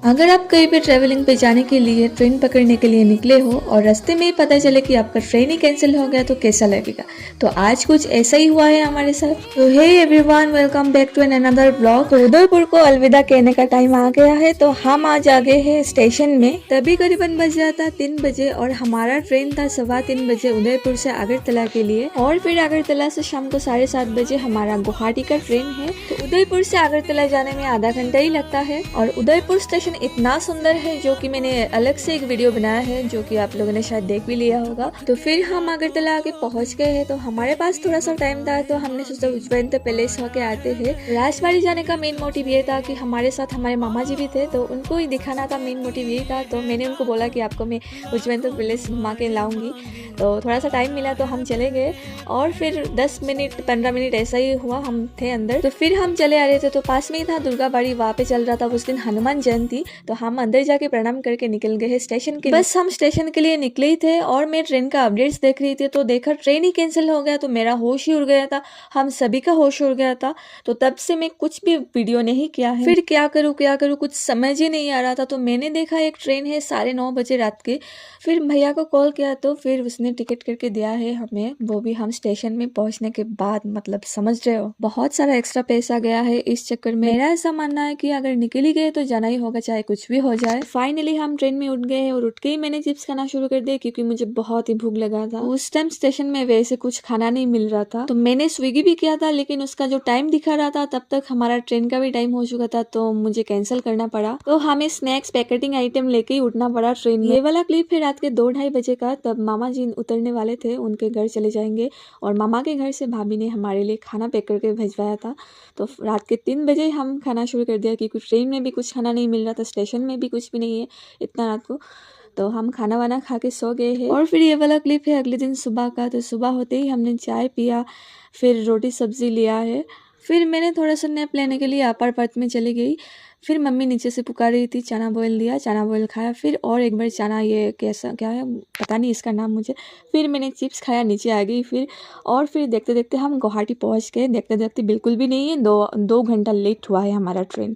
अगर आप कहीं पे ट्रैवलिंग पे जाने के लिए ट्रेन पकड़ने के लिए निकले हो और रास्ते में ही पता चले कि आपका ट्रेन ही कैंसिल हो गया तो कैसा लगेगा। तो आज कुछ ऐसा ही हुआ है हमारे साथ। तो hey everyone, welcome back to an another blog. तो उदयपुर को अलविदा कहने का टाइम आ गया है, तो हम आज आ गए हैं स्टेशन में। तभी करीबन बज रहा था 3 बजे और हमारा ट्रेन था 3:15 बजे उदयपुर से अगरतला के लिए। और फिर अगरतला से शाम को 7:30 बजे हमारा गुवाहाटी का ट्रेन है। तो उदयपुर से अगरतला जाने में आधा घंटा ही लगता है। और उदयपुर स्टेशन इतना सुंदर है जो कि मैंने अलग से एक वीडियो बनाया है, जो कि आप लोगों ने शायद देख भी लिया होगा। तो फिर हम अगरतला आके पहुंच गए हैं। तो हमारे पास थोड़ा सा टाइम था, तो हमने सोचा उज्जैन पैलेस होके आते हैं। राजबाड़ी जाने का मेन मोटिव ये था कि हमारे साथ हमारे मामा जी भी थे, तो उनको ही दिखाना था, मेन मोटिव यही था। तो मैंने उनको बोला कि आपको मैं उज्जैन पैलेस घुमा के लाऊंगी। तो थोड़ा सा टाइम मिला तो हम चले गए और फिर 10 मिनट 15 मिनट ऐसा ही हुआ, हम थे अंदर। तो फिर हम चले आ रहे थे, तो पास में ही था दुर्गा बाड़ी, वहाँ पे चल रहा था उस दिन हनुमान जयंती। तो हम अंदर जाके प्रणाम करके निकल गए स्टेशन के लिए। बस हम स्टेशन के लिए निकले ही थे और मैं ट्रेन का अपडेट्स देख रही थी, तो देखा ट्रेन ही कैंसिल हो गया। तो मेरा होश ही उड़ गया था, हम सभी का होश उड़ गया था। तो तब से मैं कुछ भी वीडियो नहीं किया है। फिर क्या करूँ कुछ समझ ही नहीं आ रहा था। तो मैंने देखा एक ट्रेन है 9:30 बजे रात के। फिर भैया को कॉल किया, तो फिर उसने टिकट करके दिया है हमें, वो भी हम स्टेशन में पहुंचने के बाद। मतलब समझ रहे हो, बहुत सारा एक्स्ट्रा पैसा गया है इस चक्कर में। मेरा ऐसा मानना है कि अगर निकल ही गए तो जाना ही होगा, चाहे कुछ भी हो जाए। फाइनली हम ट्रेन में उठ गए हैं और उठ के ही मैंने चिप्स खाना शुरू कर दिया, क्योंकि मुझे बहुत ही भूख लगा था। उस टाइम स्टेशन में वैसे कुछ खाना नहीं मिल रहा था। तो मैंने स्विगी भी किया था, लेकिन उसका जो टाइम दिखा रहा था तब तक हमारा ट्रेन का भी टाइम हो चुका था, तो मुझे कैंसिल करना पड़ा। तो हमें स्नैक्स पैकेटिंग आइटम लेके ही उठना पड़ा ट्रेन में। ये वाला क्लिप है रात के 2-2:30 बजे का। तब मामा जी उतरने वाले थे, उनके घर चले जाएंगे और मामा के घर से भाभी ने हमारे लिए खाना पैक करके भिजवाया था। तो रात के 3 बजे हम खाना शुरू कर दिया, क्योंकि ट्रेन में भी कुछ खाना नहीं मिल रहा था, स्टेशन में भी कुछ भी नहीं है इतना रात को। तो हम खाना वाना खा के सो गए हैं। और फिर ये वाला क्लिप है अगले दिन सुबह का। तो सुबह होते ही हमने चाय पिया, फिर रोटी सब्जी लिया है। फिर मैंने थोड़ा सा नैप लेने के लिए अपर बर्थ में चली गई। फिर मम्मी नीचे से पुकार रही थी, चना बॉयल दिया, चना बॉयल खाया। फिर और एक बार चना, ये कैसा क्या है पता नहीं इसका नाम मुझे। फिर मैंने चिप्स खाया, नीचे आ गई। फिर देखते देखते हम गुवाहाटी पहुंच गए। देखते देखते बिल्कुल भी नहीं है, 2 घंटा लेट हुआ है हमारा ट्रेन।